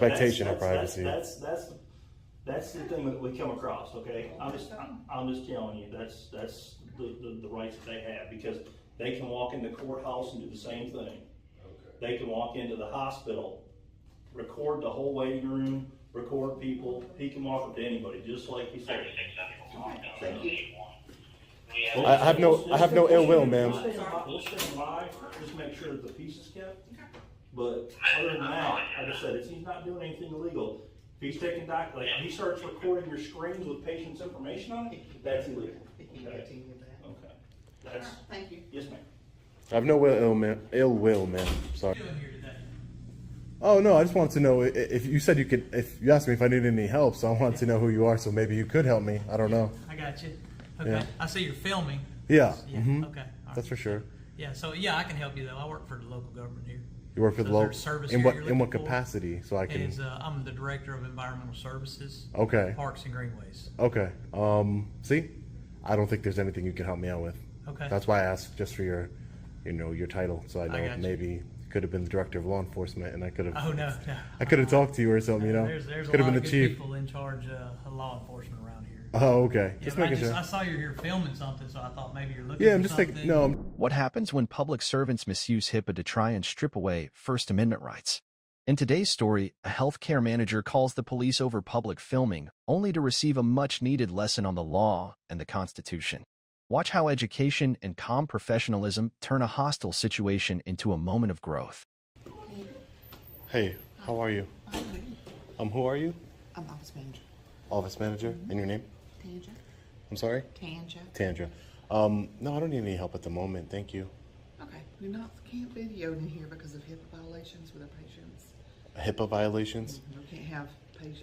expectation of privacy. That's the thing that we come across. Okay, I'm just telling you that's the rights that they have, because they can walk in the courthouse and do the same thing. Okay. They can walk into the hospital, record the whole waiting room, record people. He can walk up to anybody, just like he said. Thank you. I have no ill will, ma'am. We'll stand by, just make sure that the peace is kept. But other than that, like I said, he's not doing anything illegal. If he's taking he starts recording your screens with patient's information on it, that's illegal. Okay. Okay. Thank you. Yes, ma'am. I have no ill will, ma'am. Sorry. Oh no, I just wanted to know if you said you could. If you asked me if I needed any help, so I wanted to know who you are, so maybe you could help me. I don't know. I got you. Okay. Yeah. I see you're filming. Yeah. Yeah. Mm-hmm. Okay. All right. That's for sure. Yeah. So yeah, I can help you though. I work for the local government here. You work for the local service in here what you're capacity? So I can. I'm the director of environmental services. Okay. Parks and greenways. Okay. See, I don't think there's anything you can help me out with. Okay. That's why I asked just for your, your title, so I know maybe could have been the director of law enforcement, and I could have. Oh no. I could have talked to you or something, There's could a have lot been of the good chief. people in charge of law enforcement around here. Oh, okay. Yeah, Just but making sure. I saw you're here filming something, so I thought maybe you're looking. Yeah, for I'm just something. thinking. No. What happens when public servants misuse HIPAA to try and strip away First Amendment rights? In today's story, a healthcare manager calls the police over public filming, only to receive a much-needed lesson on the law and the Constitution. Watch how education and calm professionalism turn a hostile situation into a moment of growth. Hey, how are you? Who are you? I'm office manager. Office manager. And your name? Tanja. I'm sorry? Tanja. Tanja. No, I don't need any help at the moment. Thank you. Okay. We can't video in here because of HIPAA violations with our patients. HIPAA violations? We can't have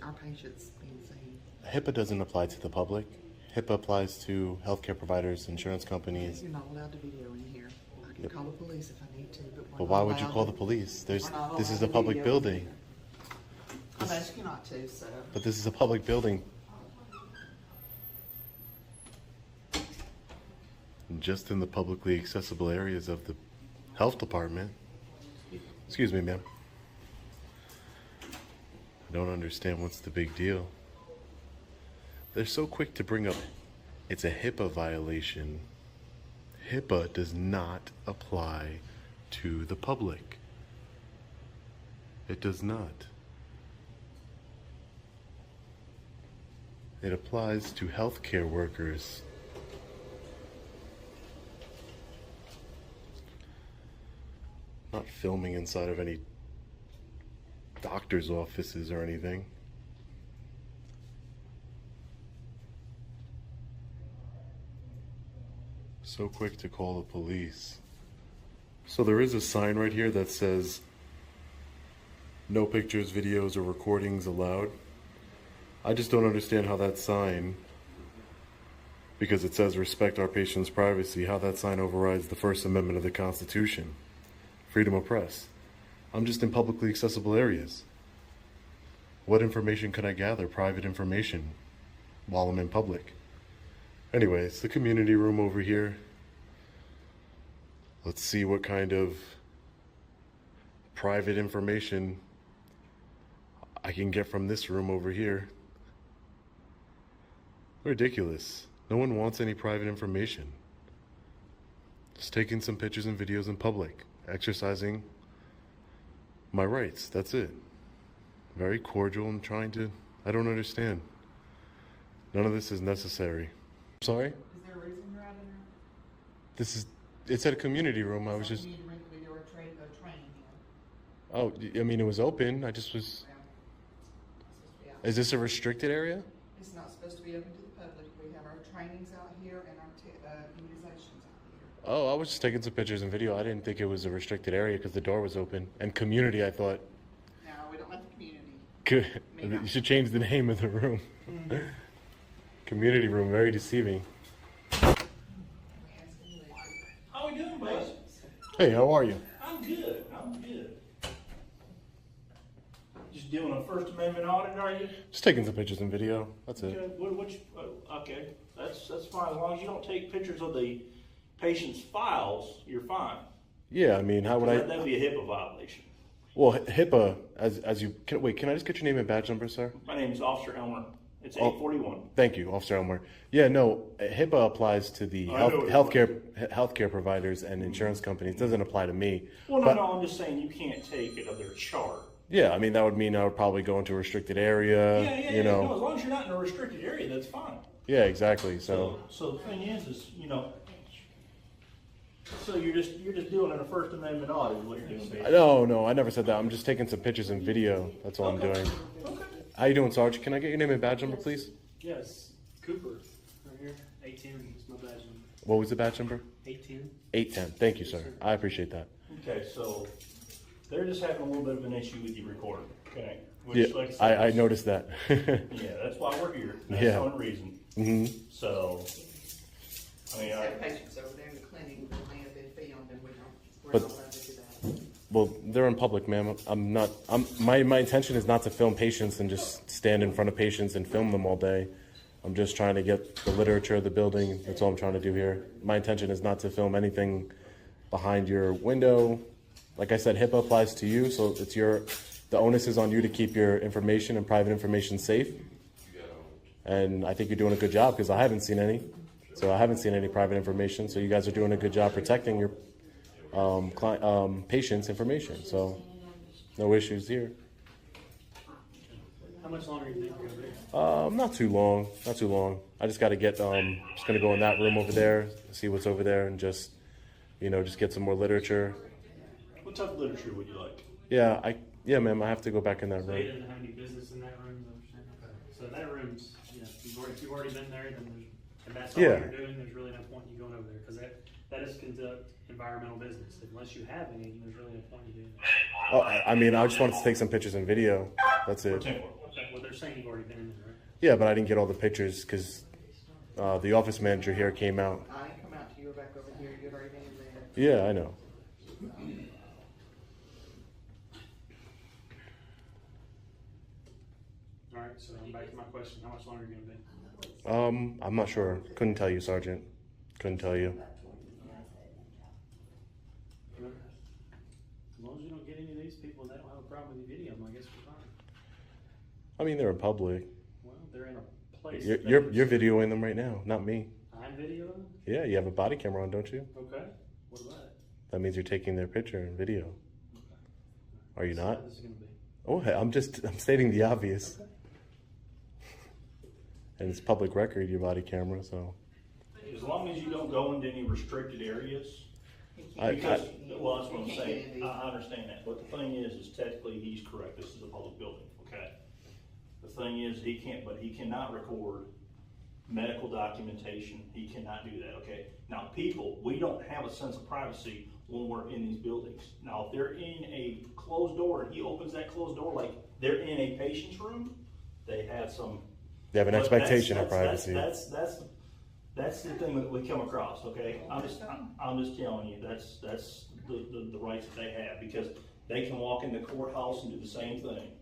our patients being seen. HIPAA doesn't apply to the public. HIPAA applies to healthcare providers, insurance companies. You're not allowed to video in here. I can call the police if I need to, but But why would you call the police? This is a public building. I'm asking you not to, so. But this is a public building. Just in the publicly accessible areas of the health department. Excuse me, ma'am. I don't understand what's the big deal. They're so quick to bring up it's a HIPAA violation. HIPAA does not apply to the public. It does not. It applies to healthcare workers. Not filming inside of any doctor's offices or anything. So quick to call the police. So there is a sign right here that says no pictures, videos, or recordings allowed. I just don't understand how that sign, because it says respect our patient's privacy, how that sign overrides the First Amendment of the Constitution. Freedom of press. I'm just in publicly accessible areas. What information could I gather? Private information while I'm in public. Anyway, it's the community room over here. Let's see what kind of private information I can get from this room over here. Ridiculous. No one wants any private information. Just taking some pictures and videos in public, exercising my rights. That's it. Very cordial and trying to, I don't understand. None of this is necessary. Sorry? Is there a reason you're out in there? This is, it's at a community room. I was just, You need to rent the video or training here. oh, I mean, it was open. I just was, It's supposed to be out. is this a restricted area? It's not supposed to be open to the public. We have our trainings out here and our immunizations out here. Oh, I was just taking some pictures and video. I didn't think it was a restricted area because the door was open. And community, I thought. No, we don't let the community. Good. Maybe not. You should change the name of the room. Mm-hmm. Community room, very deceiving. How we doing, boys? Hey, how are you? I'm good. Just doing a First Amendment audit, are you? Just taking some pictures and video. That's it. Okay, okay, that's fine. As long as you don't take pictures of the patient's files, you're fine. Yeah, I mean, how would I? That'd be a HIPAA violation. Well, HIPAA, as you can, wait, can I just get your name and badge number, sir? My name is Officer Elmer. It's Oh. 841. Thank you, Officer Elmer. Yeah, no, HIPAA applies to the I know it healthcare providers and insurance companies. It doesn't apply to me. Well, But- no, I'm just saying you can't take it of their chart. Yeah, I mean, that would mean I would probably go into a restricted area, Yeah, you know. no, as long as you're not in a restricted area, that's fine. Yeah, exactly. So, So the thing is, you know, so you're just doing a First Amendment audit is what you're doing, basically. no, I never said that. I'm just taking some pictures and video. That's all I'm doing. Okay. How you doing, Sarge? Can I get your name and badge number, please? Yes, Cooper, right here, 810 is my badge number. What was the badge number? 810. 810. Thank you, sir. I appreciate that. Okay, so they're just having a little bit of an issue with your recording, okay? Which, Yeah, like I said, noticed that. Yeah, that's why we're here. That's Yeah. the only reason. hmm So, I mean, We have patients over there in the clinic that may have been filmed and we're But- not allowed to do that. Well, they're in public, ma'am. My intention is not to film patients and just stand in front of patients and film them all day. I'm just trying to get the literature of the building. That's all I'm trying to do here. My intention is not to film anything behind your window. Like I said, HIPAA applies to you, so the onus is on you to keep your information and private information safe. And I think you're doing a good job because I haven't seen any. So I haven't seen any private information. So you guys are doing a good job protecting your patient's information. So no issues here. How much longer do you think you're going to be? Not too long. Not too long. I just got to get. Just gonna go in that room over there, see what's over there, and just get some more literature. what type of literature would you like? Yeah, ma'am. I have to go back in that So you room. didn't have any business in that room, is that what you're saying? So that room's, if you've already been there, then and that's all Yeah. you're doing, there's really no point in you going over there, because that is conduct environmental business. Unless you have any, there's really no point in doing that. Oh, I mean, I just wanted to take some pictures and video. That's it. Okay, well, they're saying you've already been in there, right? Yeah, but I didn't get all the pictures because the office manager here came out. I didn't come out to you, we're back over here, you'd already been in there. Yeah, I know. All right, so I'm back to my question. How much longer are you going to be? I'm not sure. Couldn't tell you, Sergeant. Couldn't tell you. As long as you don't get any of these people and they don't have a problem with your video, I guess we're fine. I mean, they're in public. Well, they're in a place. You're videoing them right now, not me. I'm videoing? Yeah, you have a body camera on, don't you? Okay. What about it? That means you're taking their picture and video. Are you not? This is going to be. Oh, hey, I'm stating the obvious. And it's public record, your body camera, so. As long as you don't go into any restricted areas, I- because, well, that's what I'm saying, I understand that, but the thing is technically he's correct, this is a public building, okay? The thing is, he cannot record medical documentation, he cannot do that, okay? Now, people, we don't have a sense of privacy when we're in these buildings. Now, if they're in a closed door and he opens that closed door, like they're in a patient's room, they have some. They have an But expectation of that's- privacy. That's the thing that we come across, okay? I'm just telling you, that's the rights that they have, because they can walk in the courthouse and do the same thing.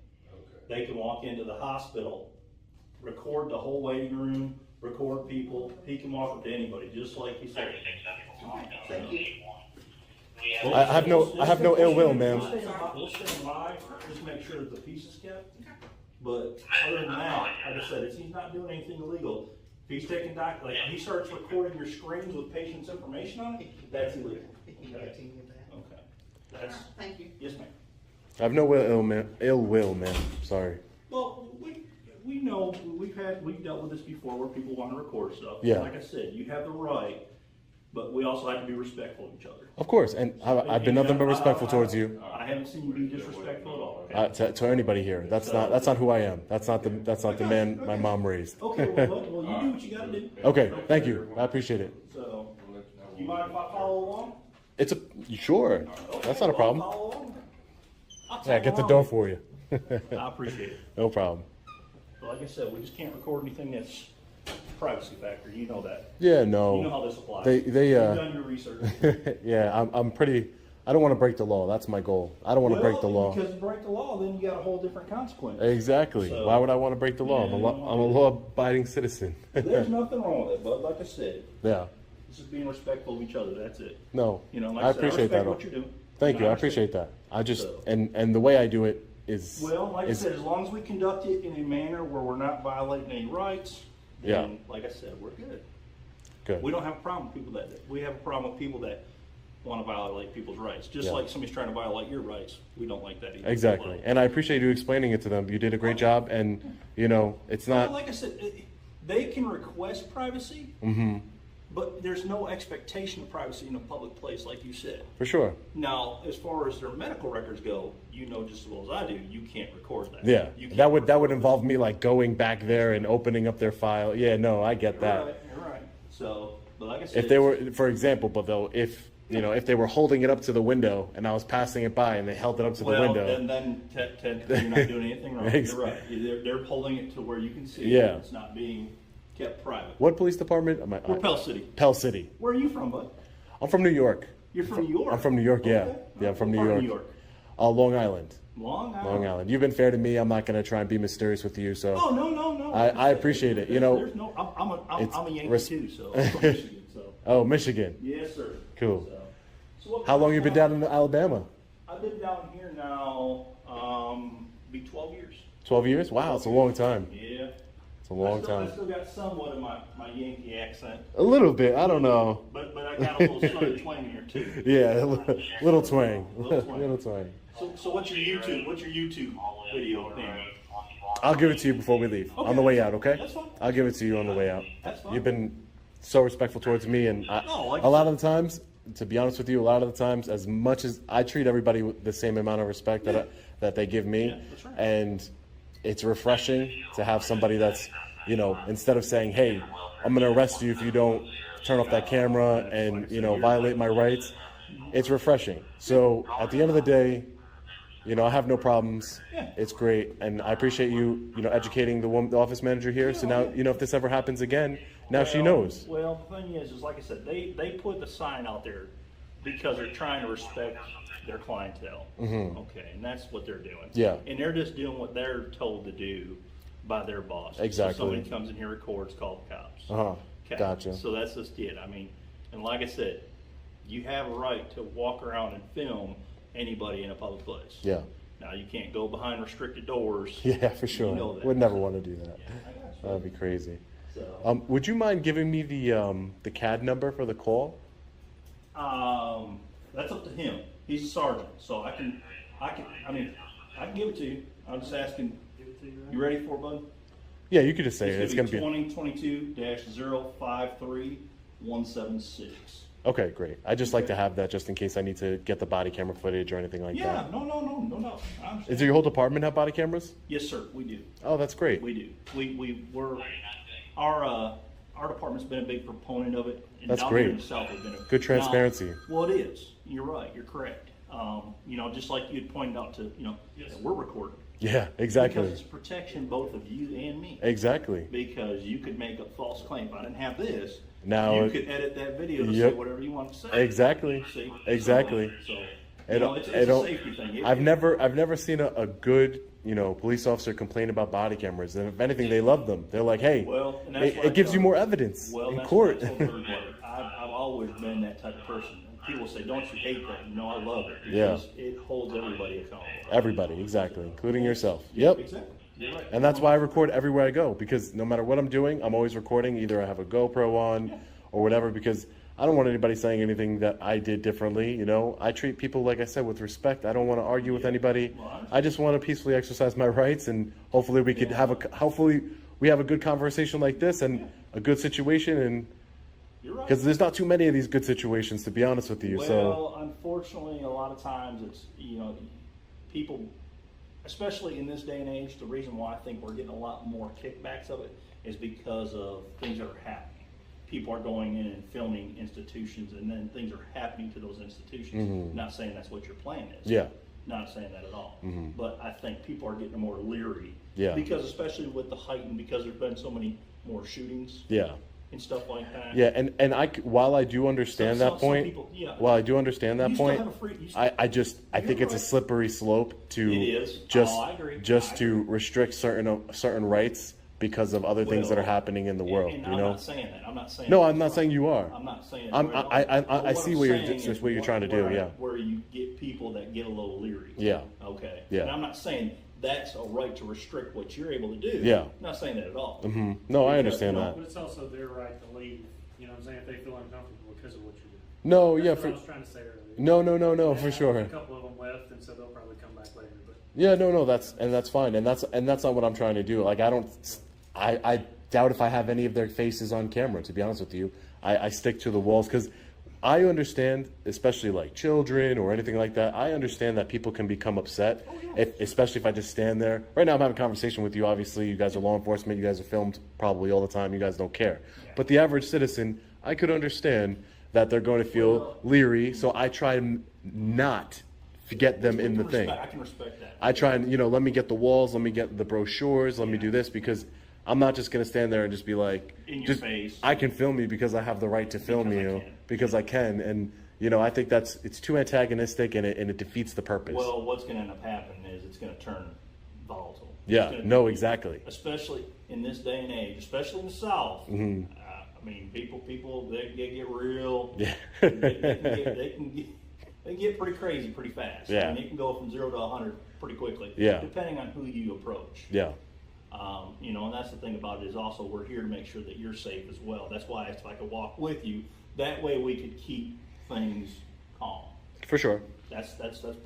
They can walk into the hospital, record the whole waiting room, record people, he can walk up to anybody, just like he said. Thank you. I have no ill will, ma'am. We'll stand by, just make sure that the peace is kept. But other than that, like I said, he's not doing anything illegal. If he's taking he starts recording your screens with patient's information on it, that's illegal. He can get to you with that. Okay. All right, That's, thank you. yes, ma'am. I have no ill will, ma'am. Sorry. Well, we know, we've dealt with this before where people want to record stuff. Yeah. Like I said, you have the right, but we also have to be respectful of each other. Of course, and I've been nothing but respectful towards you. I haven't seen you be disrespectful at all, okay? To anybody here. That's not who I am. That's not the man my mom raised. Okay, well, you do what you gotta do. Okay, thank you. I appreciate it. So, you mind if I follow along? Sure. That's not a problem. I'll follow along. I'll Yeah, tag get the along. door for you. I appreciate it. No problem. But like I said, we just can't record anything that's privacy factor. You know that. Yeah, You know no. how this applies. They You've done your research. yeah, I'm pretty. I don't want to break the law. That's my goal. I don't want to break the law. Because you break the law, then you got a whole different consequence. Exactly. So- Why would I want to break the law? I'm a law-abiding citizen. There's nothing wrong with it, but like I said, Yeah. this is being respectful of each other. That's it. No. You know, like I I said, appreciate I respect that. what you're doing. Thank you. I understand. appreciate that. I just, So- and the way I do it is. Well, like I is- said, as long as we conduct it in a manner where we're not violating any rights, Yeah. then, like I said, we're good. Good. We don't have a problem with people we have a problem with people that want to violate people's rights. Just Yeah. like somebody's trying to violate your rights, we don't like that either. Exactly. And I appreciate you explaining it to them. You did a great job, and, you know, it's Well, not. like I said, they can request privacy, but there's no expectation of privacy in a public place, like you said. For sure. Now, as far as their medical records go, you know just as well as I do, you can't record that. Yeah. You can't That would record involve me like going back there and opening up their file. Yeah, no, I get that. You're right. So, but like I said, If they were, for example, but though, if, you know, if they were holding it up to the window and I was passing it by and they held it up to the well, window. then technically you're not doing anything wrong. Ex- You're right. They're holding it to where you can see Yeah. it. It's not being kept private. What police department? Am I? We're Pell City. Pell City. Where are you from, bud? I'm from New York. You're from New York? I'm from New York, yeah. Okay. Yeah, I'm from What New part of York. Long Island. Long Island. Long Island. You've been fair to me. I'm not going to try and be mysterious with you. So. Oh, no. I appreciate it. You know, There's no, it's I'm a Yankee res- too, so. I'm from Michigan, so. Oh, Michigan. Yes, sir. Cool. So what How long part you of been down in Alabama? I've been down here now, be 12 years. 12 years? Wow, it's a long time. Yeah. It's a long I time. still got somewhat of my Yankee accent, A little bit. I don't know. but I got a little southern twang here too. Yeah, little twang. Little twang. Little twang. So what's your YouTube video name? I'll give it to you before we leave. On the way out, okay? That's fine. I'll give it to you on the way out. That's fine. You've been so respectful towards me, and No, like a lot of the times, to be honest with you, a lot of the times, as much as I treat everybody with the same amount of respect that they give me, Yeah, that's right. and it's refreshing to have somebody that's, you know, instead of saying, hey, I'm going to arrest you if you don't turn off that camera and, you know, violate my rights, it's refreshing. So at the end of the day, you know, I have no problems. It's great, and I appreciate you, you know, educating the office manager here. So now, you know, if this ever happens again, now she knows. Well, the thing is like I said, they put the sign out there because they're trying to respect their clientele. Okay, and that's what they're doing. Yeah. And they're just doing what they're told to do by their boss. Exactly. So somebody comes in here, records, call the cops. Okay. Gotcha. So that's just it. I mean, and like I said, you have a right to walk around and film anybody in a public place. Yeah. Now, you can't go behind restricted doors. Yeah, for sure. You know that. Would never want to do that. I got you. That'd be crazy. So, Would you mind giving me the CAD number for the call? that's up to him. He's a sergeant, so I can give it to you. I'm just asking, you ready for it, bud? Yeah, you could just say it. It's gonna be 2022-053176. okay. Great. I just like to have that just in case I need to get the body camera footage or anything like Yeah, that. no. I understand. Is your whole department have body cameras? Yes, sir, we do. Oh, that's great. We do. Our department's been a big proponent of it. And That's down here in great. the South, we've been Good transparency. Well, it is. You're right. You're correct. You know, just like you had pointed out to, you know, that we're recording. Yeah, exactly. Because it's protection both of you and me. Exactly. Because you could make a false claim. If I didn't have this, Now you could edit that video to Yep. say whatever you want to say. Exactly. See? Exactly. So, It you know, don't- it's it a don't- safety thing. I've never seen a good, you know, police officer complain about body cameras. And if anything, they love them. They're like, hey, Well, and that's what I it gives tell you more them. evidence Well, in that's court. what I told everybody. I've always been that type of person. People say, "Don't you hate that?" No, I love it because it holds everybody accountable. Everybody, exactly, including yourself. Yep. Exactly. You're right. And that's why I record everywhere I go, because no matter what I'm doing, I'm always recording. Either I have a GoPro on or whatever, because I don't want anybody saying anything that I did differently. You know, I treat people, like I said, with respect. I don't want to argue with anybody. I just want to peacefully exercise my rights, and hopefully we could have we have a good conversation like this and a good situation, and You're right. because there's not too many of these good situations, to be honest with you. So Well, unfortunately, a lot of times it's, you know, people, especially in this day and age, the reason why I think we're getting a lot more kickbacks of it is because of things that are happening. People are going in and filming institutions, and then things are happening to those institutions. Not saying that's what your plan is. yeah, Not saying that at all. But I think people are getting more leery. Yeah. Because especially with the heightened, because there's been so many more shootings yeah. and stuff like that. Yeah, and while I do understand Some that point, people- yeah. while I do understand that You still point, have a free- you still- I think it's a right. slippery slope to It is. just Oh, I agree. just to restrict certain rights because of other things that are Well, happening in the world. And you I'm know. not saying that. I'm not saying. No, that's I'm not right. saying you are. I'm not saying. I'm- right I- on. I But see I'm what you're saying just is what you're trying to do, yeah. Where you get people that get a little leery. Yeah. Okay. Yeah. And I'm not saying that's a right to restrict what you're able to do. Yeah. I'm not saying that at all. No, I Because, understand you know, that. But it's also their right to leave, you know what I'm saying, if they feel uncomfortable because of what you're doing. No, That's yeah, what I was trying to say earlier. no, for Yeah, sure. A couple of them left, and so they'll probably come back later, but. Yeah, no, that's fine, and that's not what I'm trying to do. Like, I doubt if I have any of their faces on camera. To be honest with you, I stick to the walls because I understand, especially like children or anything like that. I understand that people can become upset, especially if I just stand there. Right now, I'm having a conversation with you. Obviously, you guys are law enforcement. You guys are filmed probably all the time. You guys don't care, but the average citizen, I could understand that they're going to feel leery. So I try not to get them in the thing. I can respect that. I try and, let me get the walls, let me get the brochures, let me do this, because I'm not just going to stand there and just be like, In your face. I can film you because I have the right to film Because I you can. because I can. And, I think it's too antagonistic and it defeats the purpose. Well, what's going to end up happening is it's going to turn volatile. Yeah, It's gonna no, be- exactly. Especially in this day and age, especially in the South. Mm-hmm. I mean, people, they get real. Yeah. they can get pretty crazy pretty fast. Yeah. I mean, it can go from 0 to 100 pretty quickly. Yeah. Depending on who you approach. Yeah. And that's the thing about it is also we're here to make sure that you're safe as well. That's why if I could walk with you, that way we could keep things calm. For sure. That's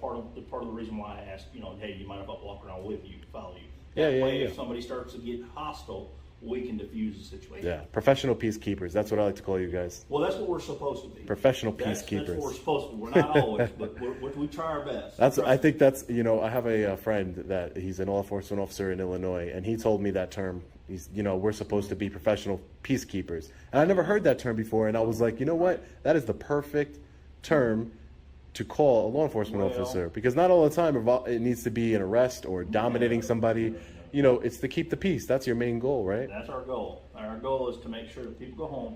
part of the reason why I asked, hey, you mind if I walk around with you, follow you? Yeah, That yeah, way, yeah. if somebody starts to get hostile, we can diffuse the situation. Yeah. Professional peacekeepers. That's what I like to call you guys. Well, that's what we're supposed to be. Professional That's peacekeepers. what we're supposed to be. We're not always, but we try our best. I think that's, I have a friend that he's an law enforcement officer in Illinois, and he told me that term. He's, we're supposed to be professional peacekeepers. And I never heard that term before, and I was like, you know what? That is the perfect term to call a law enforcement officer, because not all the time it needs to be an arrest or dominating somebody. It's to keep the peace. That's your main goal, right? That's our goal. Our goal is to make sure that people go home,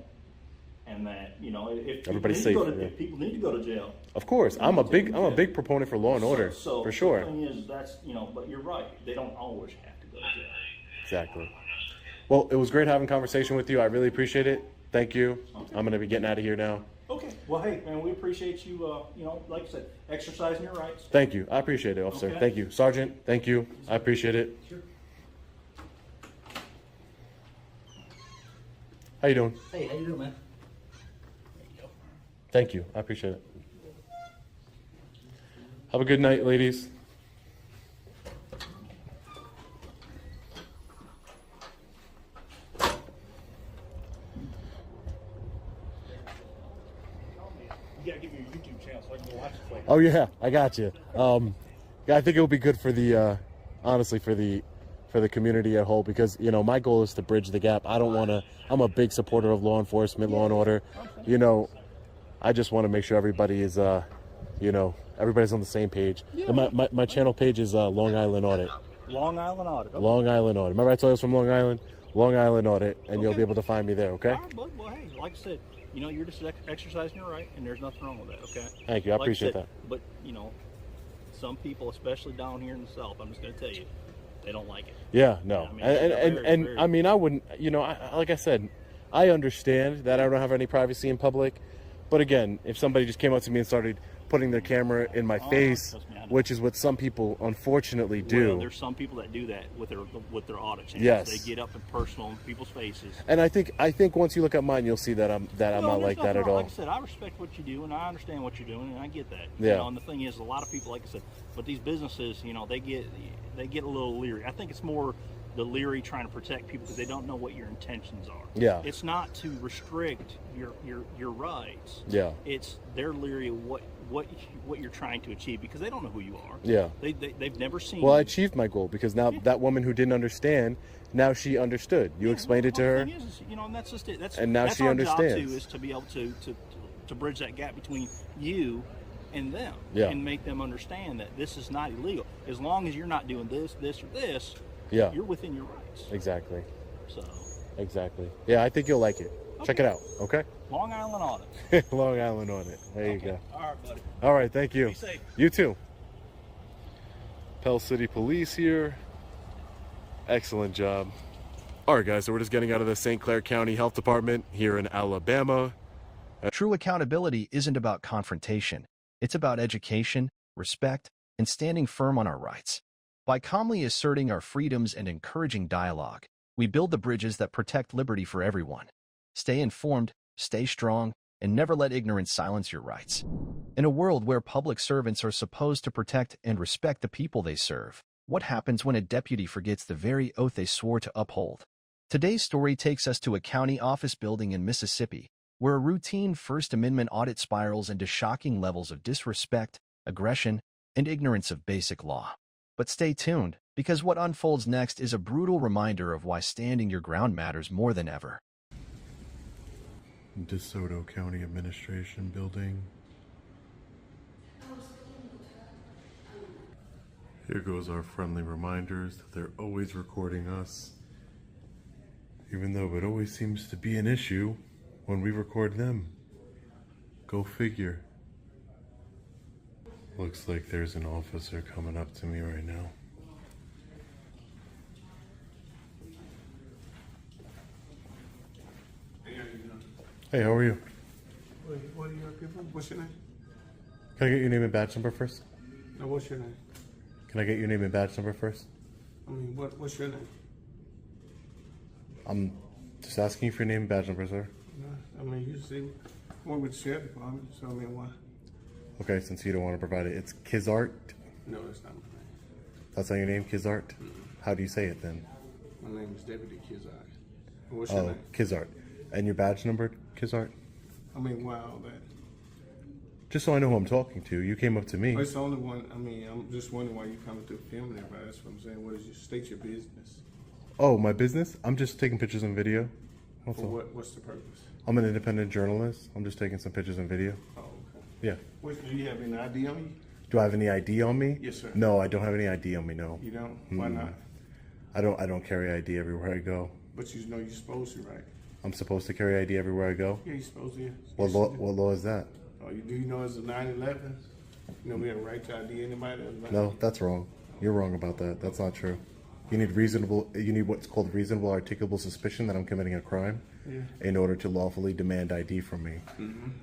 and that if Everybody's people safe, yeah. if people need to go to jail. Of course, I'm a big proponent for law and order, So for sure. the thing is, but you're right. They don't always have to go to jail. Exactly. Well, it was great having a conversation with you. I really appreciate it. Thank you. I'm going to be getting out of here now. Okay. Well, hey, man, we appreciate you. Like I said, exercising your rights. Thank you. I appreciate it, officer. Okay. Thank you. Sergeant, thank you. I appreciate it. Sure. How you doing? Hey, how you doing, man? Thank you. I appreciate it. Have a good night, ladies. You gotta give me your YouTube channel so I can go watch it. Oh yeah, I got you. I think it will be good for the, honestly, for the community at whole, because my goal is to bridge the gap. I don't want to. I'm a big supporter of law enforcement, law and order. I just want to make sure everybody is, everybody's on the same page. And my channel page is Long Island Audit. Long Island Audit. Okay. Long Island Audit. Remember I told you I was from Long Island? Long Island Audit, and you'll be able to find me there. Okay. All right, bud. Well, hey, like I said, you're just exercising your right, and there's nothing wrong with that. Okay. Thank you. I Like appreciate said, that. But some people, especially down here in the South, I'm just gonna tell you, they don't like it. Yeah, no, I mean, and very- I mean, I wouldn't, like I said, I understand that I don't have any privacy in public, but again, if somebody just came up to me and started putting their camera in my face, trust me, I know. which is what some people unfortunately do. Well, there's some people that do that with their audit channels. Yes. They get up and personal in people's faces. And I think once you look at mine, you'll see that I'm Well, not there's like that nothing at wrong. all. Like I said, I respect what you do, and I understand what you're doing, and I get that. Yeah. And the thing is, a lot of people, like I said, but these businesses, they get a little leery. I think it's more the leery trying to protect people because they don't know what your intentions are. Yeah. It's not to restrict your rights. Yeah. It's they're leery of what you're trying to achieve because they don't know who you are. Yeah. They've never seen. Well, I you. achieved my goal because now that woman who didn't understand, now she understood. You explained it to her. The thing is, and that's just it. And now that's she our understands. Job too, is to be able to bridge that gap between you and them, Yeah. and make them understand that this is not illegal. As long as you're not doing this, or this, Yeah. you're within your rights. Exactly. So, Exactly. Yeah, I think you'll like it. Check it out. Okay. Long Island Audit. Long Island Audit. There you go. All right, buddy. All right, thank you. Be safe. You too. Pell City Police here. Excellent job. All right, guys, so we're just getting out of the Saint Clair County Health Department here in Alabama. True accountability isn't about confrontation. It's about education, respect, and standing firm on our rights. By calmly asserting our freedoms and encouraging dialogue, we build the bridges that protect liberty for everyone. Stay informed, stay strong, and never let ignorance silence your rights. In a world where public servants are supposed to protect and respect the people they serve, what happens when a deputy forgets the very oath they swore to uphold? Today's story takes us to a county office building in Mississippi, where a routine First Amendment audit spirals into shocking levels of disrespect, aggression, and ignorance of basic law. But stay tuned, because what unfolds next is a brutal reminder of why standing your ground matters more than ever. DeSoto County Administration Building. Here goes our friendly reminders that they're always recording us, even though it always seems to be an issue when we record them. Go figure. Looks like there's an officer coming up to me right now. Hey, how are you? What are you looking for? What's your name? Can I get your name and badge number first? No, what's your name? Can I get your name and badge number first? I mean, what's your name? I'm just asking you for your name and badge number, sir. I mean, you see, we're with the sheriff department, so I mean, why? Okay, since you don't want to provide it, it's Kizart. No, that's not my name. That's not your name, Kizart? How do you say it then? My name is Deputy Kizak. What's your Oh, name? Kizart. And your badge number, Kizart? I mean, why all that? Just so I know who I'm talking to. You came up to me. Oh, it's the only one. I mean, I'm just wondering why you coming through filming everybody. That's what I'm saying. What is your state your business? Oh, my business? I'm just taking pictures and video. That's For all. what? What's the purpose? I'm an independent journalist. I'm just taking some pictures and video. Oh, okay. Yeah. Do you have any ID on you? Do I have any ID on me? Yes, sir. No, I don't have any ID on me, no. You don't? Why not? I don't carry ID everywhere I go. But you know you're supposed to, right? I'm supposed to carry ID everywhere I go? Yeah, you're supposed to. What Yes, law, you do. what law is that? Oh, do you know it's a 9/11? You know we have a right to ID anybody. No, that's wrong. You're wrong about that. That's not true. You need what's called reasonable articulable suspicion that I'm committing a crime in order to lawfully demand ID from me.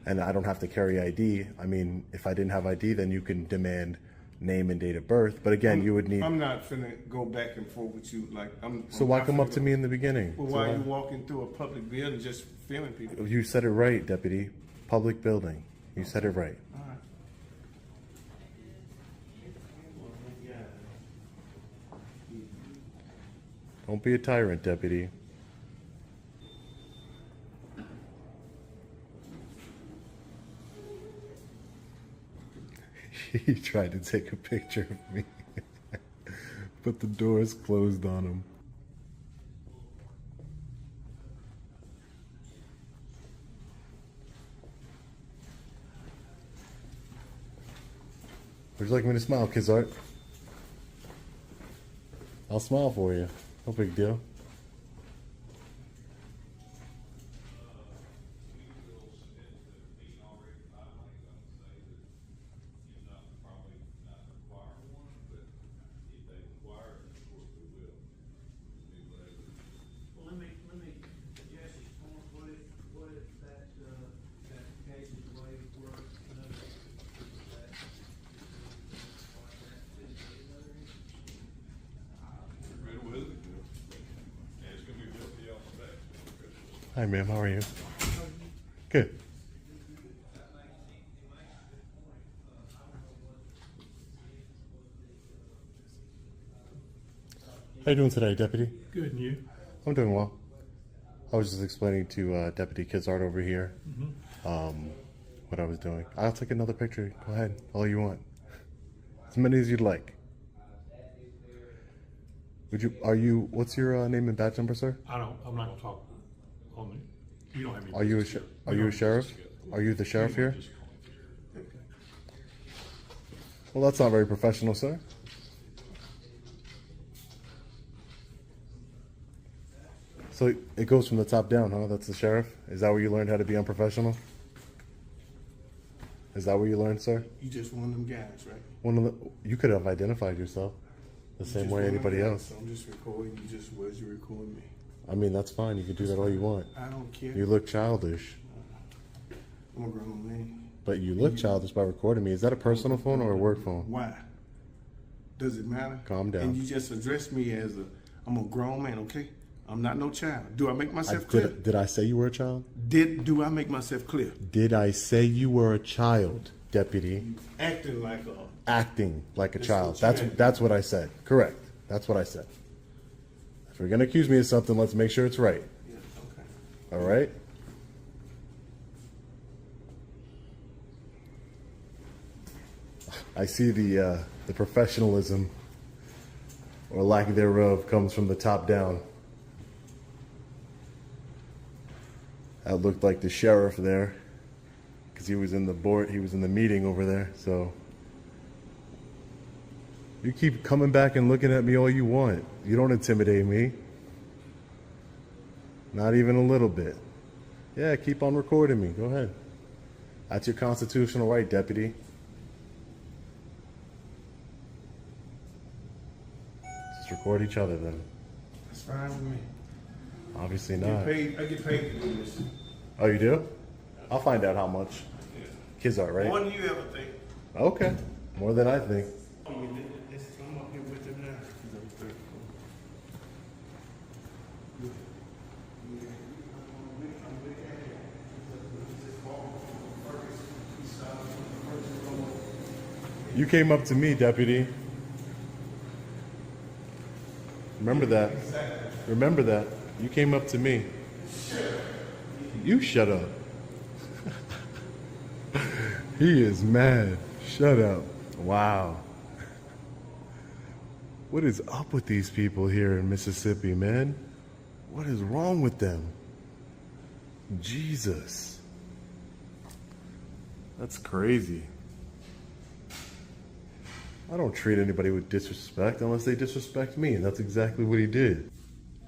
And I don't have to carry ID. I mean, if I didn't have ID, then you can demand name and date of birth. But again, you would need... I'm not finna go back and forth with you. Like So why come up to me in the beginning? Well, So why are you walking through a public building just filming people? You said it right, Deputy. Public building. You said it right. All right. Don't be a tyrant, Deputy. He tried to take a picture of me, but the door's closed on him. Would you like me to smile, Kizart? I'll smile for you. No big deal. Let me suggest what if that case is the way it works, Hi, ma'am. How are you? Good. How you doing today, Deputy? Good, and you? I'm doing well. I was just explaining to Deputy Kizart over here what I was doing. I'll take another picture. Go ahead. All you want. As many as you'd like. What's your name and badge number, sir? I'm not gonna talk on the, you don't have any. Are you a business are here. you We a don't have sheriff? business together. Are you the sheriff You here? just call it. Well, that's not very professional, sir. So it goes from the top down, huh? That's the sheriff? Is that where you learned how to be unprofessional? Is that where you learned, sir? You just one of them guys, right? You could have identified yourself the You same just way one of them anybody guys, else. So I'm just recording you. Just was you recording me? I mean, that's fine. You can do that all you want. I don't care. You look childish. I'm a grown man. But you look childish by recording me. Is that a personal phone or a work phone? Why? Does it matter? Calm down. And you just address me as I'm a grown man, okay? I'm not no child. Do I make myself clear? Did I say you were a child? Do I make myself clear? Did I say you were a child, deputy? Acting like a Acting like a That's child. what you meant. That's what I said. Correct. That's what I said. If you're gonna accuse me of something, let's make sure it's right. yeah, okay. All right? I see the professionalism or lack thereof comes from the top down. That looked like the sheriff there, because he was in the meeting over there. So you keep coming back and looking at me all you want. You don't intimidate me. Not even a little bit. Yeah, keep on recording me. Go ahead. That's your constitutional right, deputy. Just record each other then. That's fine with me. Obviously I not. get paid to do this. Oh, you do? I'll find out how much. Yeah. Kids are, right? More than you ever think. Okay. More than I think. I'm up here with him now. You came up to me, deputy. Remember that. Remember that. You came up to me. You shut up. He is mad. Shut up. Wow. What is up with these people here in Mississippi, man? What is wrong with them? Jesus. That's crazy. I don't treat anybody with disrespect unless they disrespect me, and that's exactly what he did.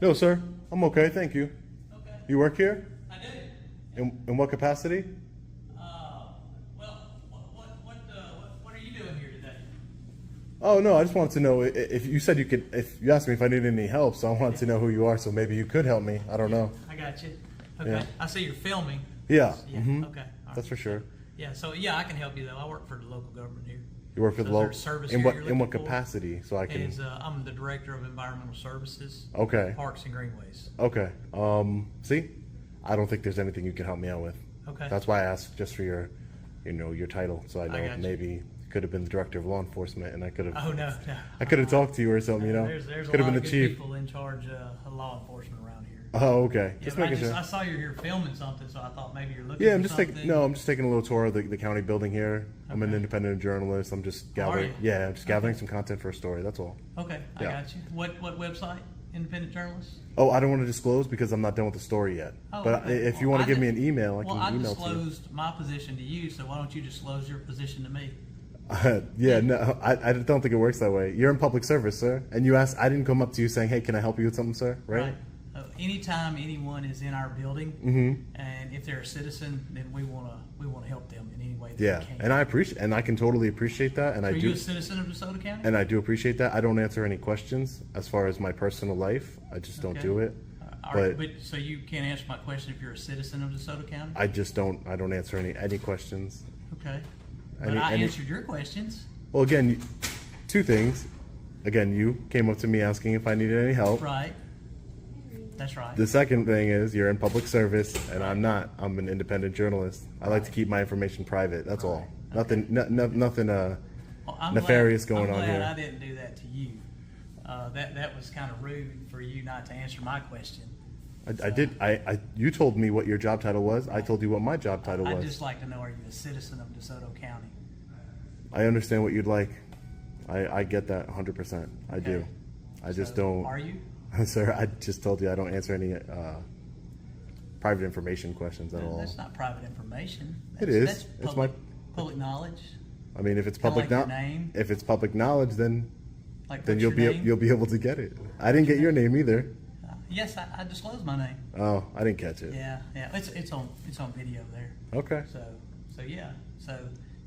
No, sir. I'm okay, thank you. Okay, You work here? I do. In what capacity? Well, what are you doing here today? Oh, no, I just wanted to know if you said you could, if you asked me if I needed any help, so I wanted to know who you are, so maybe you could help me. I don't know. I got you. Okay, Yeah. I see you're filming. Yeah. Yeah, mhm. okay. All That's right. for sure. Yeah, so yeah, I can help you though. I work for the local government here. You work for So the is there local. a service In here what you're in what looking for? capacity? So I can. I'm the director of environmental services, Okay. parks and greenways. Okay. See, I don't think there's anything you can help me out with. Okay. That's why I asked just for your, your title, so I know got you. maybe could have been the director of law enforcement, and I could have. Oh no, no. I could have talked to you or something, you know. There's a Could have lot been of the good chief. people in charge of law enforcement around here. Oh, okay. Yeah, Just but making sure. I saw you're here filming something, so I thought maybe you're looking Yeah, for I'm just something. taking. No, I'm just taking a little tour of the county building here. I'm an Okay. independent journalist. I'm just Are gathering. you? Yeah, I'm just gathering Okay. some content for a story. That's all. Okay, I Yeah. got you. What website? Independent journalist? Oh, I don't want to disclose because I'm not done with the story yet. Oh, but okay. if you Well, want I to give me did- an email, I Well, can I email to you. disclosed my position to you, so why don't you disclose your position to me? Yeah, no, I don't think it works that way. You're in public service, sir, and you asked. I didn't come up to you saying, "Hey, can I help you with something, sir?" Right? Anytime anyone is in our building, Mm-hmm. and if they're a citizen, then we wanna help them in any way that Yeah, we can. and I appreciate, and I can totally appreciate that, and Are I you do, a citizen of DeSoto County? and I do appreciate that. I don't answer any questions as far as my personal life. I just don't Okay. do it. But so you can't answer my question if you're a citizen of DeSoto County? I just don't. I don't answer any questions. Okay. But Any- I any- answered your questions. Well, again, two things. Again, you came up to me asking if I needed any help. Right. That's right. The second thing is you're in public service, and I'm not. I'm an independent journalist. I like to keep my information private. That's all. Nothing. Nothing. Well, I'm nefarious glad, going I'm on glad here. I didn't do that to you. That was kind of rude for you not to answer my question. I did. You told me what your job title was. I told you what my job title I'd was. just like to know, are you a citizen of DeSoto County? I understand what you'd like. I get that 100%. I do. Okay. I just So, don't. Are you? Sir, I just told you I don't answer any private information questions at all. That's not private information. It That's, is. That's It's public knowledge. I mean, if it's Kinda public like your name. if it's public knowledge, then Like then what's you'll your be name? you'll be able to get it. I didn't get your name either. Yes, I disclosed my name. Oh, I didn't catch it. Yeah, yeah. It's on video there. Okay. So yeah.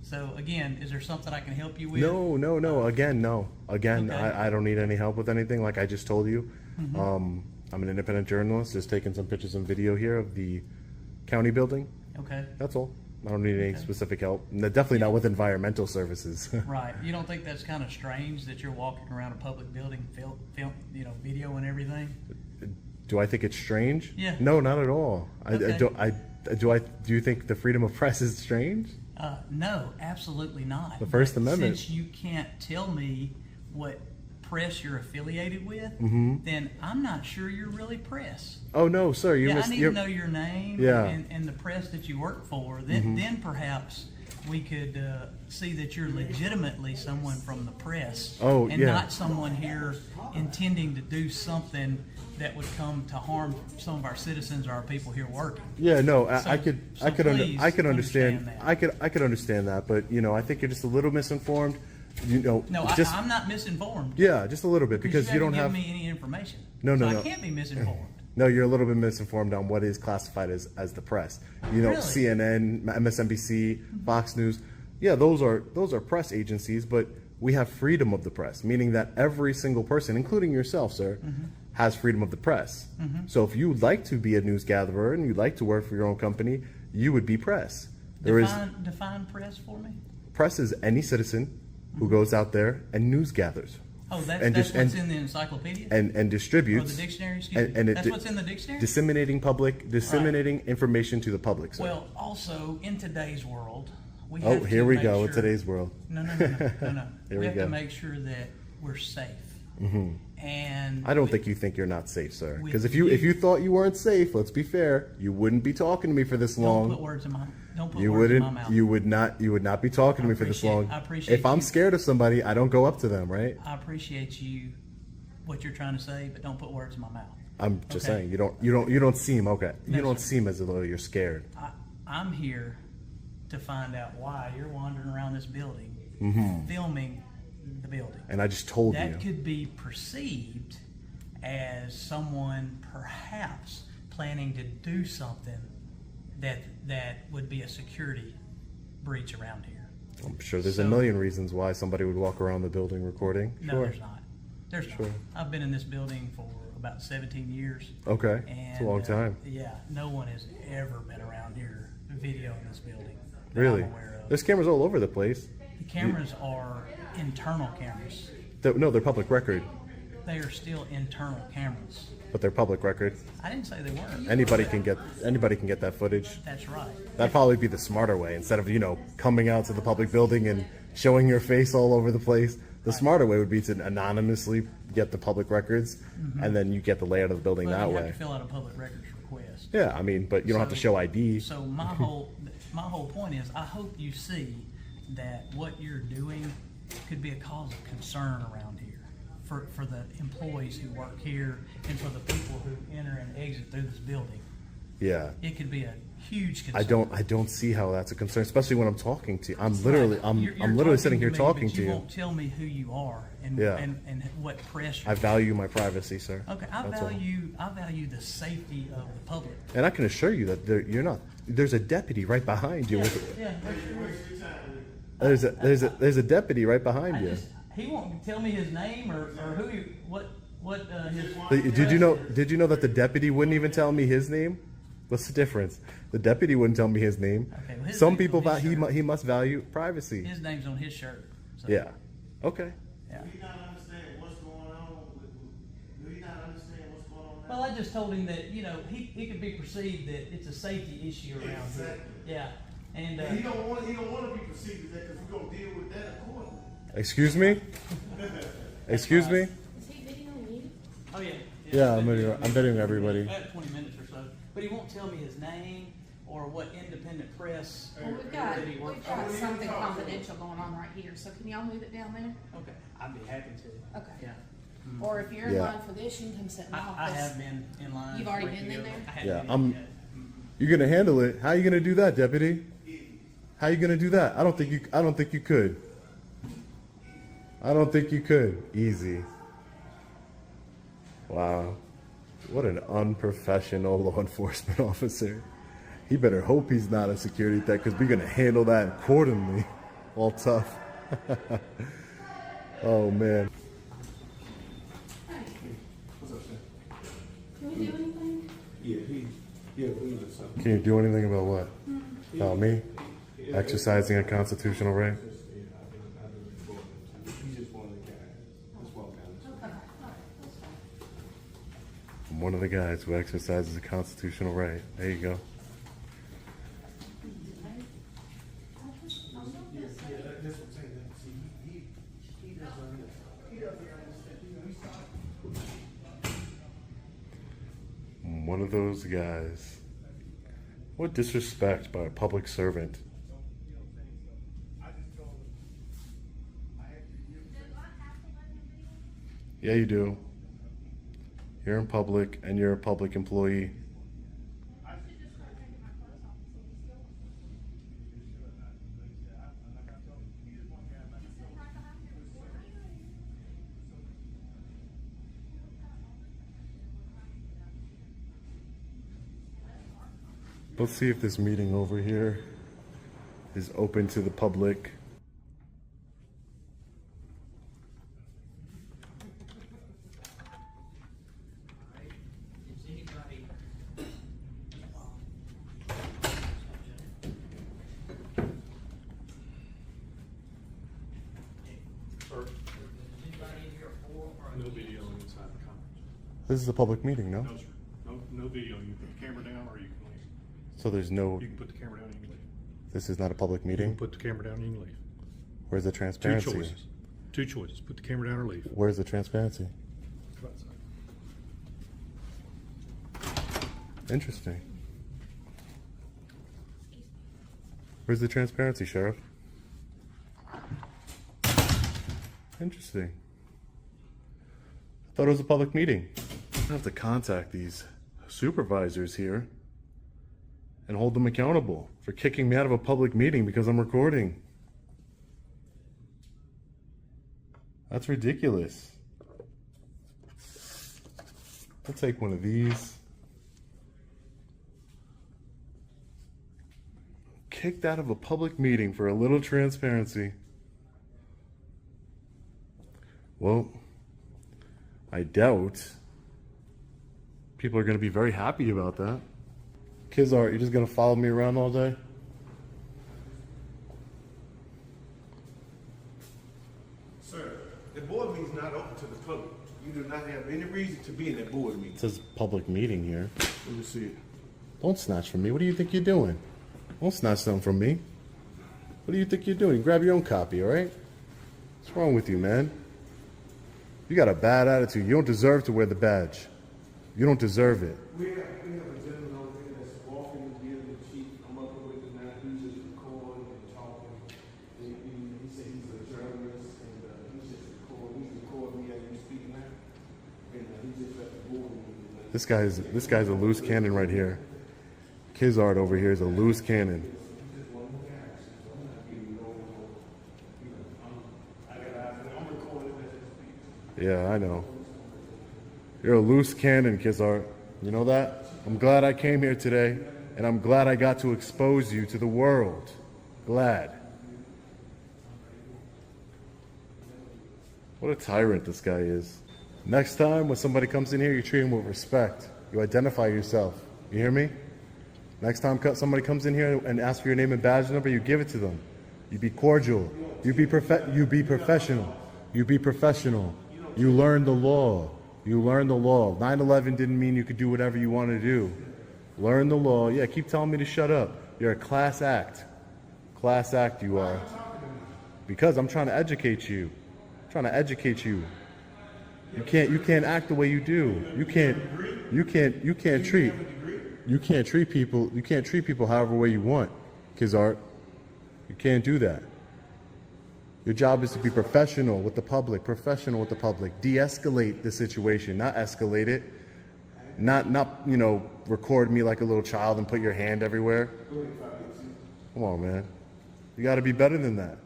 So again, is there something I can help you with? No. Again, no. Again, Okay. I don't need any help with anything. Like I just told you, I'm an independent journalist, just taking some pictures and video here of the county building. Okay, That's all. I don't need any Okay. specific help. Definitely not with environmental services. right. You don't think that's kind of strange that you're walking around a public building, film, video and everything? Do I think it's strange? Yeah. No, not at all. Okay. Do you think the freedom of press is strange? No, absolutely not. The First But Amendment. Since you can't tell me what press you're affiliated with, Mm-hmm. then I'm not sure you're really press. Oh no, sir. You Yeah, missed. I need to know your name Yeah. and the press that you work for. Then perhaps we could see that you're legitimately someone from the press. Oh, and yeah. not someone here intending to do something that would come to harm some of our citizens or our people here working. Yeah, no, So- I could so understand. please I could understand that. I could understand that, but I think you're just a little misinformed. No, just I'm not misinformed. yeah, just a little bit because you don't haven't have. given me any information. No, so no. I can't be misinformed. No, you're a little bit misinformed on what is classified as the press. Really? CNN, MSNBC, Fox News. Yeah, those are press agencies, but we have freedom of the press, meaning that every single person, including yourself, sir, has freedom of the press. So if you'd like to be a news gatherer and you'd like to work for your own company, you would be press. Define press for me. Press is any citizen who goes out there and news gathers. Oh, that's And what's dis- in the encyclopedia? and distributes. Or the dictionary, excuse me. and it That's di- what's in the dictionary? Disseminating information to the public, sir. Well, also, in today's world, we Oh, have here to we make go sure, with today's world. No. Here we we have go. to make sure that we're safe. And I don't think you think you're not safe, sir. With Because if you- you thought you weren't safe, let's be fair, you wouldn't be talking to me for this don't put long. words in my don't put You words in my wouldn't. mouth. You would not be talking to me for this long. I appreciate If I'm you. scared of somebody, I don't go up to them, right? I appreciate you, what you're trying to say, but don't put words in my mouth. I'm just Okay. saying you don't seem okay. No, You don't sir. seem as though you're scared. I'm here to find out why you're wandering around this building, filming the building. And I just told That you. could be perceived as someone perhaps planning to do something that would be a security breach around here. I'm sure there's a So- million reasons why somebody would walk around the building recording. No, Sure. there's not. There's Sure. not. I've been in this building for about 17 years. Okay. And, It's a long time. Yeah, no one has ever been around here videoing this building that Really? I'm aware of. There's cameras all over the place. The cameras are internal cameras. No, they're public record, They are still internal cameras. but they're public record. I didn't say they weren't. Anybody can get that footage. That's right. That'd probably be the smarter way instead of coming out to the public building and showing your face all over the place. The smarter way would be to anonymously get the public records, and then you get the layout of the building But that you way. have to fill out a public records request. Yeah, I mean, but you don't have to show ID. So my whole point is, I hope you see that what you're doing could be a cause of concern around here for the employees who work here and for the people who enter and exit through this building. Yeah. It could be a huge concern. I don't see how that's a concern, especially when I'm talking to you. I'm Right. literally You're literally sitting here me, talking but to you you. won't tell me who you are and Yeah. and what press you're I value my privacy, sir. Okay, That's all. I value the safety of the public. And I can assure you that you're not. There's a deputy right behind you. Yeah, There's a deputy right behind you. he won't tell me his name or who he, what his. Did you know that the deputy wouldn't even tell me his name? What's the difference? The deputy wouldn't tell me his name. Okay, well, his Some name's people on his shirt. he must value privacy. His name's on his shirt. So, Yeah. Okay. yeah. Do you not understand what's going on? Do you not understand what's going on now? Well, I just told him that it could be perceived that it's a safety issue around here. Exactly. Yeah, and And he don't want to be perceived as that because we're gonna deal with that accordingly. Excuse me. Excuse me. Is he videoing you? oh yeah. Yeah, I'm videoing everybody. About 20 minutes or so, but he won't tell me his name or what independent press or Well, that he works we've for. got something confidential going on right here, so can y'all move it down there? Okay, I'd be happy to. Okay. Yeah. Or if you're in Yeah. line for this, you can come sit in my office. I have been in line. You've already ready to been in go. there? I haven't Yeah, been I'm- yet. You're gonna handle it. How are you gonna do that, deputy? How are you gonna do that? I don't think you could. I don't think you could. Easy. Wow. What an unprofessional law enforcement officer. He better hope he's not a security threat because we're gonna handle that accordingly. All tough. Oh man. Yeah, please or something. Can you do anything about what? About me? Exercising a constitutional right? He's just one of the guys. That's what I'm I'm one of the guys who exercises a constitutional right. There you go. I'm one of those guys. What disrespect by a public servant. Yeah, you do. You're in public and you're a public employee. Let's see if this meeting over here is open to the public. No video inside the conference. This is a public meeting, no? No, sir. No video. You can put the camera down or you can leave. So there's no, You can put the camera down and you can leave. this is not a public You can meeting? put the camera down and you can leave. Where's the Two transparency? choices. Two choices. Put the camera down or leave. Where's the transparency? Come outside. Interesting. Where's the transparency, Sheriff? Interesting. I thought it was a public meeting. I have to contact these supervisors here and hold them accountable for kicking me out of a public meeting because I'm recording. That's ridiculous. I'll take one of these. Kicked out of a public meeting for a little transparency. Well, I doubt people are going to be very happy about that. Kizart, you're just going to follow me around all day? Sir, the board meeting is not open to the public. You do not have any reason to be in that board meeting. It says public meeting here. Let me see it. Don't snatch from me. What do you think you're doing? Don't snatch something from me. What do you think you're doing? Grab your own copy, all right? What's wrong with you, man? You got a bad attitude. You don't deserve to wear the badge. You don't deserve it. We have a gentleman over here that's walking and giving the chief. I'm up with it now. He's just recording and talking. He said he's a journalist and he's just recording. He's recording me as we speak now. And he just left the board meeting. This guy's a loose cannon right here. Kizart over here is a loose cannon. Yeah, I know. You're a loose cannon, Kizart. You know that? I'm glad I came here today, and I'm glad I got to expose you to the world. Glad. What a tyrant this guy is. Next time when somebody comes in here, you treat him with respect. You identify yourself. You hear me? Next time somebody comes in here and asks for your name and badge number, you give it to them. You be cordial. You be professional. You be professional. You learn the law. You learn the law. 9/11 didn't mean you could do whatever you want to do. Learn the law. Yeah, keep telling me to shut up. You're a class act. Class act you are. Because I'm trying to educate you. I'm trying to educate you. You can't act the way you do. You can't treat people however way you want, Kizart. You can't do that. Your job is to be professional with the public, de-escalate the situation, not escalate it. Not record me like a little child and put your hand everywhere. Come on, man. You got to be better than that.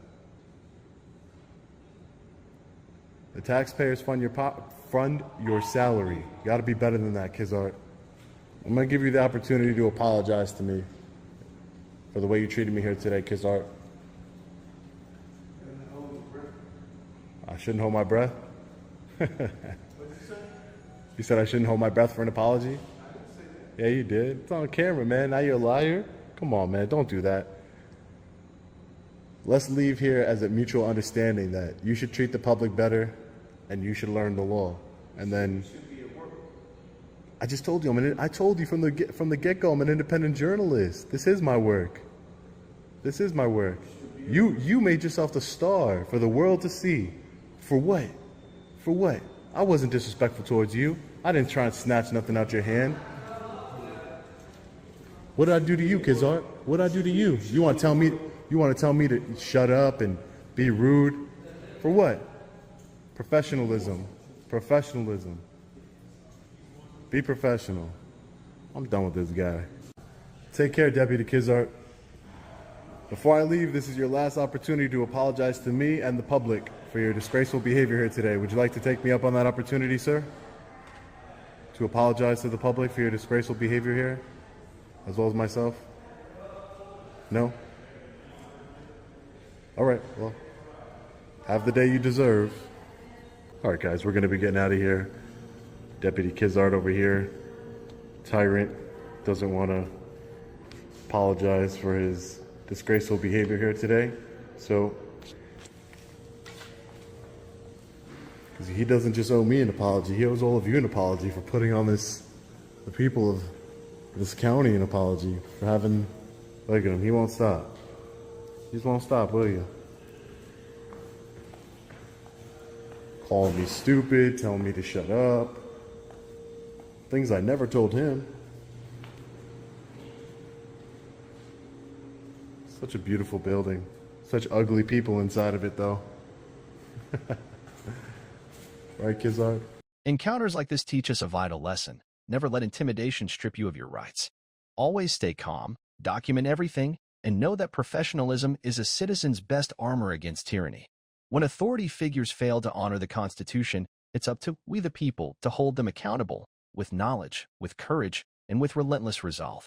The taxpayers fund your salary. You got to be better than that, Kizart. I'm going to give you the opportunity to apologize to me for the way you treated me here today, Kizart. I shouldn't hold my breath? You said I shouldn't hold my breath for an apology? Yeah, you did. It's on camera, man. Now you're a liar. Come on, man. Don't do that. Let's leave here as a mutual understanding that you should treat the public better and you should learn the law. And then I just told you, I told you from the get-go, I'm an independent journalist. This is my work. This is my work. You made yourself the star for the world to see. For what? For what? I wasn't disrespectful towards you. I didn't try and snatch nothing out your hand. What did I do to you, Kizart? What did I do to you? You want to tell me to shut up and be rude? For what? Professionalism. Professionalism. Be professional. I'm done with this guy. Take care, Deputy Kizart. Before I leave, this is your last opportunity to apologize to me and the public for your disgraceful behavior here today. Would you like to take me up on that opportunity, sir? To apologize to the public for your disgraceful behavior here, as well as myself? No? All right, well, have the day you deserve. All right, guys, we're going to be getting out of here. Deputy Kizart over here, tyrant, doesn't want to apologize for his disgraceful behavior here today. So, because he doesn't just owe me an apology, he owes all of you an apology for putting on the people of this county an apology for having, look at him, he won't stop. He just won't stop, will you? Calling me stupid, telling me to shut up. Things I never told him. Such a beautiful building. Such ugly people inside of it, though. Right, Kizart? Encounters like this teach us a vital lesson. Never let intimidation strip you of your rights. Always stay calm, document everything, and know that professionalism is a citizen's best armor against tyranny. When authority figures fail to honor the Constitution, it's up to we the people to hold them accountable with knowledge, with courage, and with relentless resolve.